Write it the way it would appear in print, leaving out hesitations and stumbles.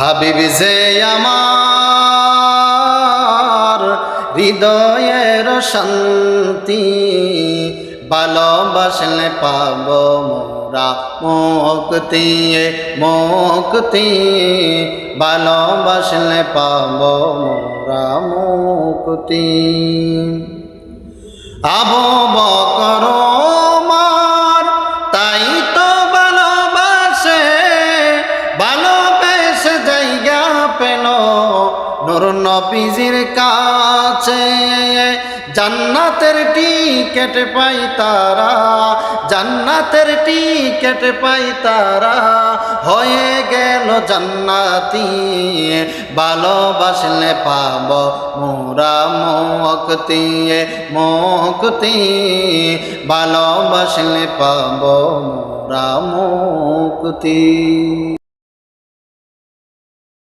হাবিব যে আমার হৃদয়ের শান্তি, ভালোবাসলে পাব মোরা মুক্তি, মুক্তি ভালোবাসলে পাব মোরা মুক্তি। আবু বকর ওমর তাই তো ভালোবাসে, ভালোবেসে জায়গা পেল নূর নবীজির কাছে। জান্নাতের টিকেট পাই তারা, জান্নাতের টিকেট পাই তারা, হয়ে গেল জান্নাতি। ভালোবাসলে পাব মোরা মুক্তি, মুক্তি ভালোবাসলে পাব মোরা মুক্তি।